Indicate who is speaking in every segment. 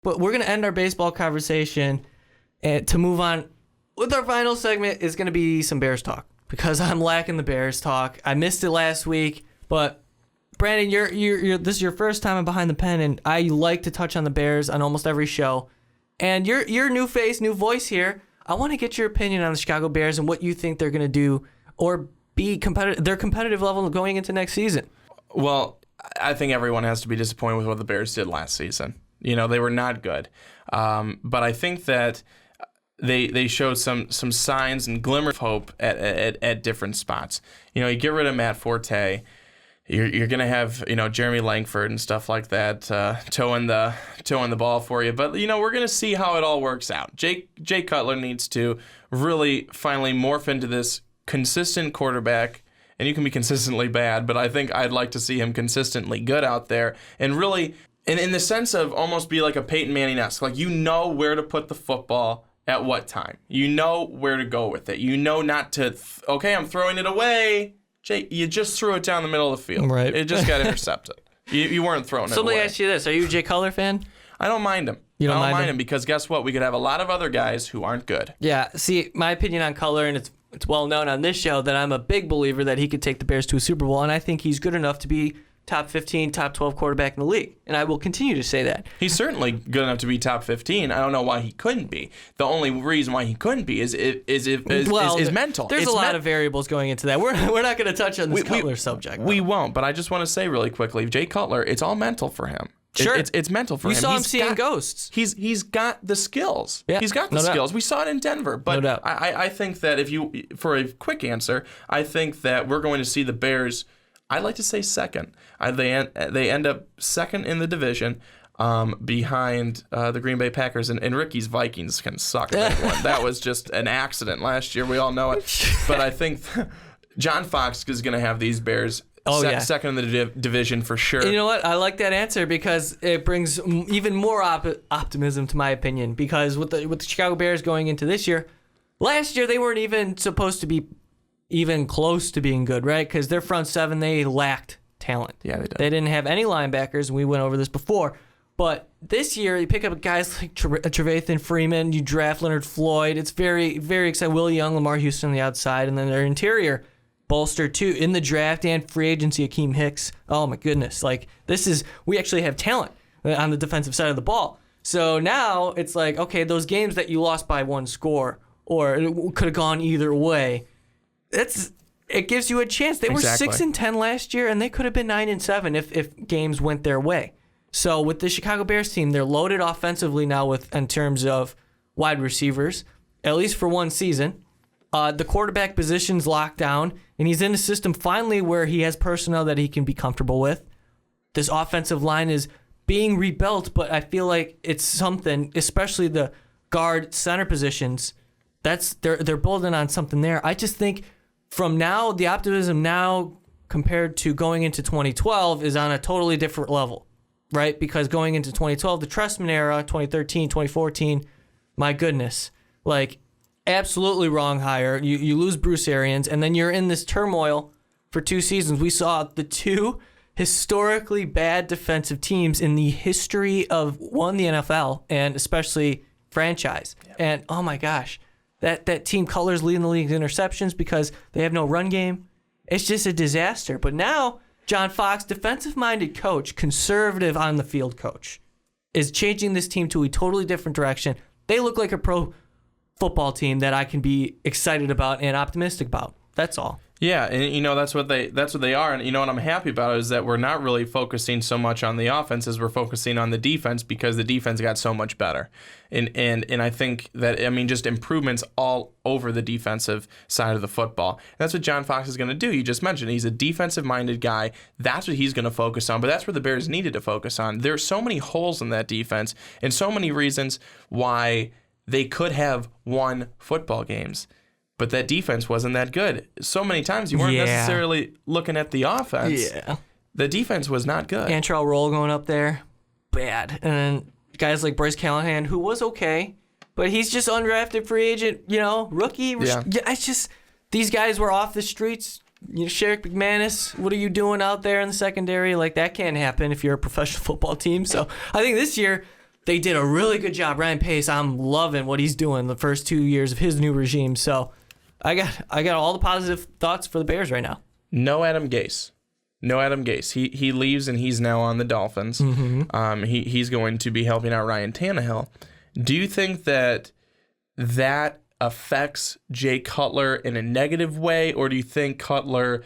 Speaker 1: But we're going to end our baseball conversation, and to move on with our final segment is going to be some Bears talk, because I'm lacking the Bears talk. I missed it last week, but Brandon, you're this is your first time behind the pen, and I like to touch on the Bears on almost every show. And you're new face, new voice here. I want to get your opinion on the Chicago Bears and what you think they're going to do or be competitive, their competitive level going into next season.
Speaker 2: Well, I think everyone has to be disappointed with what the Bears did last season. You know, they were not good. But I think that they showed some signs and glimmer of hope at different spots. You know, you get rid of Matt Forte, you're going to have, you know, Jeremy Langford and stuff like that towing the ball for you. But, you know, we're going to see how it all works out. Jay Cutler needs to really finally morph into this consistent quarterback. And you can be consistently bad, but I think I'd like to see him consistently good out there and really, in the sense of almost be like a Peyton Manning-esque. Like, you know where to put the football at what time. You know where to go with it. You know not to, okay, I'm throwing it away. Jay, you just threw it down the middle of the field.
Speaker 1: Right.
Speaker 2: It just got intercepted. You weren't throwing it away.
Speaker 1: So let me ask you this. Are you a Jay Cutler fan?
Speaker 2: I don't mind him.
Speaker 1: You don't
Speaker 2: I don't
Speaker 1: mind
Speaker 2: mind
Speaker 1: him?
Speaker 2: him because guess what? We could have a lot of other guys who aren't good.
Speaker 1: Yeah. See, my opinion on Cutler, and it's well known on this show that I'm a big believer that he could take the Bears to a Super Bowl, and I think he's good enough to be top 15, top 12 quarterback in the league. And I will continue to say that.
Speaker 2: He's certainly good enough to be top 15. I don't know why he couldn't be. The only reason why he couldn't be is mental.
Speaker 1: There's a lot of variables going into that. We're not going to touch on this Cutler subject.
Speaker 2: We won't, but I just want to say really quickly, Jay Cutler, it's all mental for him.
Speaker 1: Sure.
Speaker 2: It's mental for him.
Speaker 1: You saw him seeing ghosts.
Speaker 2: He's got the skills.
Speaker 1: Yeah,
Speaker 2: he's got the skills. We saw it in Denver. But
Speaker 1: no doubt.
Speaker 2: I think that for a quick answer, I think that we're going to see the Bears, I'd like to say second. They end up second in the division behind the Green Bay Packers. And Ricky's Vikings can suck that one. That was just an accident last year. We all know it. But I think John Fox is going to have these Bears second in the division for sure.
Speaker 1: You know what? I like that answer because it brings even more optimism to my opinion. Because with the Chicago Bears going into this year, last year they weren't even supposed to be even close to being good, right? Because their front seven, they lacked talent.
Speaker 2: Yeah, they did.
Speaker 1: They didn't have any linebackers, and we went over this before. But this year, you pick up guys like Trevathan Freeman, you draft Leonard Floyd. It's very, very exciting. Will Young, Lamar Houston on the outside, and then their interior bolstered too in the draft and free agency. Akeem Hicks. Oh my goodness! Like we actually have talent on the defensive side of the ball. So now it's like, okay, those games that you lost by one score or it could have gone either way. It gives you a chance. They were 6-10 last year, and they could have been 9-7 if games went their way. So with the Chicago Bears team, they're loaded offensively now in terms of wide receivers, at least for one season. The quarterback position's locked down, and he's in a system finally where he has personnel that he can be comfortable with. This offensive line is being rebuilt, but I feel like it's something, especially the guard center positions. They're building on something there. I just think from now, the optimism now compared to going into 2012 is on a totally different level, right? Because going into 2012, the Trestman era, 2013, 2014, my goodness, like absolutely wrong hire. You lose Bruce Arians, and then you're in this turmoil for 2 seasons. We saw the 2 historically bad defensive teams in the history of the NFL and especially franchise. Yeah. And oh my gosh. That team Cutler's leading the league in interceptions because they have no run game. It's just a disaster. But now, John Fox, defensive-minded coach, conservative on-the-field coach, is changing this team to a totally different direction. They look like a pro football team that I can be excited about and optimistic about. That's all.
Speaker 2: Yeah, and you know that's what they are, and you know what I'm happy about is that we're not really focusing so much on the offense as we're focusing on the defense because the defense got so much better, and I think that just improvements all over the defensive side of the football. And that's what John Fox is going to do. You just mentioned he's a defensive-minded guy. That's what he's going to focus on, but that's where the Bears needed to focus on. There's so many holes in that defense, and so many reasons why they could have won football games. But that defense wasn't that good. So many times you weren't necessarily looking at the offense.
Speaker 1: Yeah.
Speaker 2: The defense was not good.
Speaker 1: Antrell Roll going up there, bad. And then guys like Bryce Callahan, who was okay, but he's just undrafted free agent, rookie. Yeah. It's just, these guys were off the streets. Sherrick McManus, what are you doing out there in the secondary? Like, that can't happen if you're a professional football team. So I think this year, they did a really good job. Ryan Pace, I'm loving what he's doing the first 2 years of his new regime. So I got all the positive thoughts for the Bears right now.
Speaker 2: No Adam Gase. He leaves and he's now on the Dolphins. He's going to be helping out Ryan Tannehill. Do you think that affects Jay Cutler in a negative way, or do you think Cutler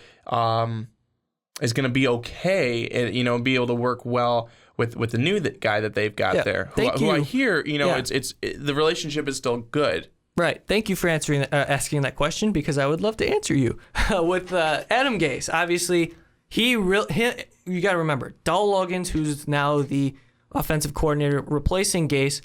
Speaker 2: is going to be okay and be able to work well with the new guy that they've got there? Who I hear, the relationship is still good.
Speaker 1: Right. Thank you for asking that question, because I would love to answer you. With Adam Gase, obviously, you got to remember, Dowell Loggins, who's now the offensive coordinator replacing Gase,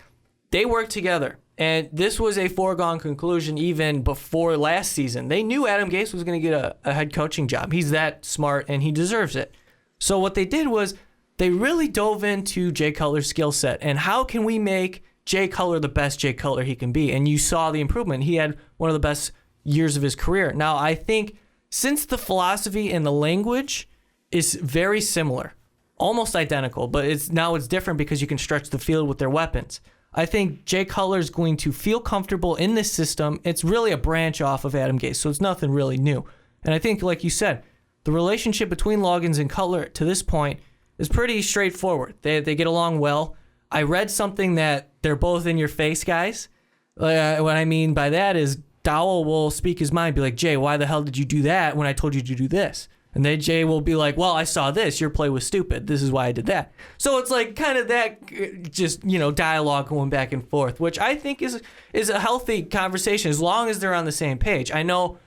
Speaker 1: they worked together. And this was a foregone conclusion even before last season. They knew Adam Gase was going to get a head coaching job. He's that smart, and he deserves it. So what they did was they really dove into Jay Cutler's skill set, and how can we make Jay Cutler the best Jay Cutler he can be. And you saw the improvement. He had one of the best years of his career. Now, I think since the philosophy and the language is very similar, almost identical, but it's different because you can stretch the field with their weapons. I think Jay Cutler is going to feel comfortable in this system. It's really a branch off of Adam Gase, so it's nothing really new. And I think, like you said, the relationship between Loggins and Cutler to this point is pretty straightforward. They get along well. I read something that they're both in your face guys. What I mean by that is Dowell will speak his mind, be like, Jay, why the hell did you do that when I told you to do this? And then Jay will be like, well, I saw this. Your play was stupid. This is why I did that. So it's like kind of that just, dialogue going back and forth, which I think is a healthy conversation as long as they're on the same page. I know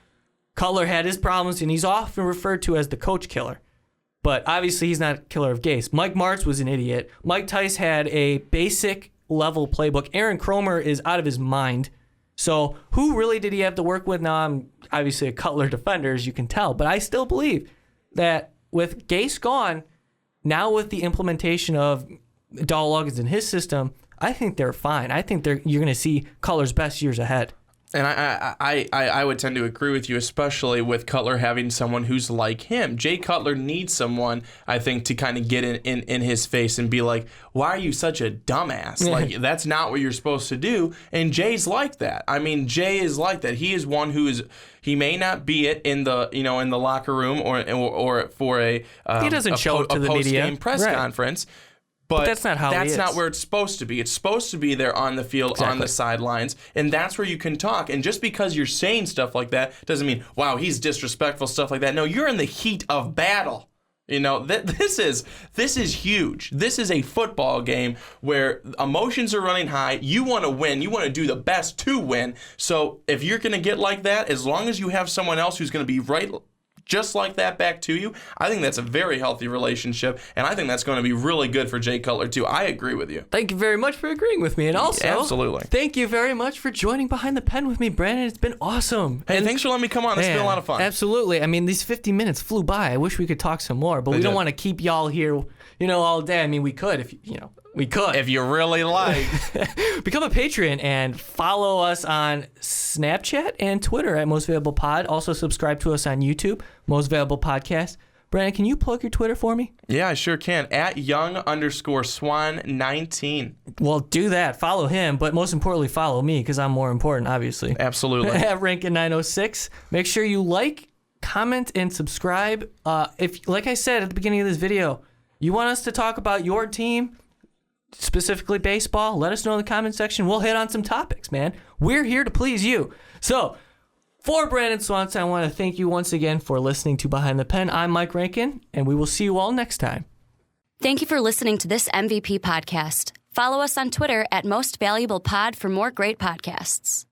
Speaker 1: Cutler had his problems, and he's often referred to as the coach killer. But obviously he's not a killer of Gase. Mike Martz was an idiot. Mike Tice had a basic level playbook. Aaron Kromer is out of his mind. So who really did he have to work with? Now, I'm obviously a Cutler defender, as you can tell, but I still believe that with Gase gone, now with the implementation of Dowell Loggins in his system, I think they're fine. I think you're going to see Cutler's best years ahead.
Speaker 2: And I would tend to agree with you, especially with Cutler having someone who's like him. Jay Cutler needs someone, I think, to kind of get in his face and be like, why are you such a dumbass? Like, that's not what you're supposed to do. And Jay's like that. I mean, Jay is like that. He is one he may not be it in the locker room or for a
Speaker 1: he doesn't show up to the
Speaker 2: post-game press conference. But
Speaker 1: that's not how he is.
Speaker 2: That's not where it's supposed to be. It's supposed to be there on the field, on the sidelines, and that's where you can talk. And just because you're saying stuff like that doesn't mean, wow, he's disrespectful, stuff like that. No, you're in the heat of battle. This is huge. This is a football game where emotions are running high. You want to win. You want to do the best to win. So if you're going to get like that, as long as you have someone else who's going to be right just like that back to you, I think that's a very healthy relationship, and I think that's going to be really good for Jay Cutler too. I agree with you.
Speaker 1: Thank you very much for agreeing with me, and also,
Speaker 2: absolutely,
Speaker 1: thank you very much for joining Behind the Pen with me, Brandon. It's been awesome.
Speaker 2: Hey, thanks for letting me come on. It's been a lot of fun.
Speaker 1: Absolutely. I mean, these 50 minutes flew by. I wish we could talk some more, but we don't want to keep y'all here, all day. I mean, we could if we could.
Speaker 2: If you really like.
Speaker 1: Become a patron and follow us on Snapchat and Twitter at Most Valuable Pod. Also subscribe to us on YouTube, Most Valuable Podcast. Brandon, can you plug your Twitter for me?
Speaker 2: Yeah, I sure can. At @young_swan19.
Speaker 1: Well, do that. Follow him, but most importantly, follow me because I'm more important, obviously.
Speaker 2: Absolutely.
Speaker 1: At Rankin906. Make sure you like, comment, and subscribe. If, like I said at the beginning of this video, you want us to talk about your team, specifically baseball, let us know in the comment section. We'll hit on some topics, man. We're here to please you. So, for Brandon Swanson, I want to thank you once again for listening to Behind the Pen. I'm Mike Rankin, and we will see you all next time.
Speaker 3: Thank you for listening to this MVP podcast. Follow us on Twitter at Most Valuable Pod for more great podcasts.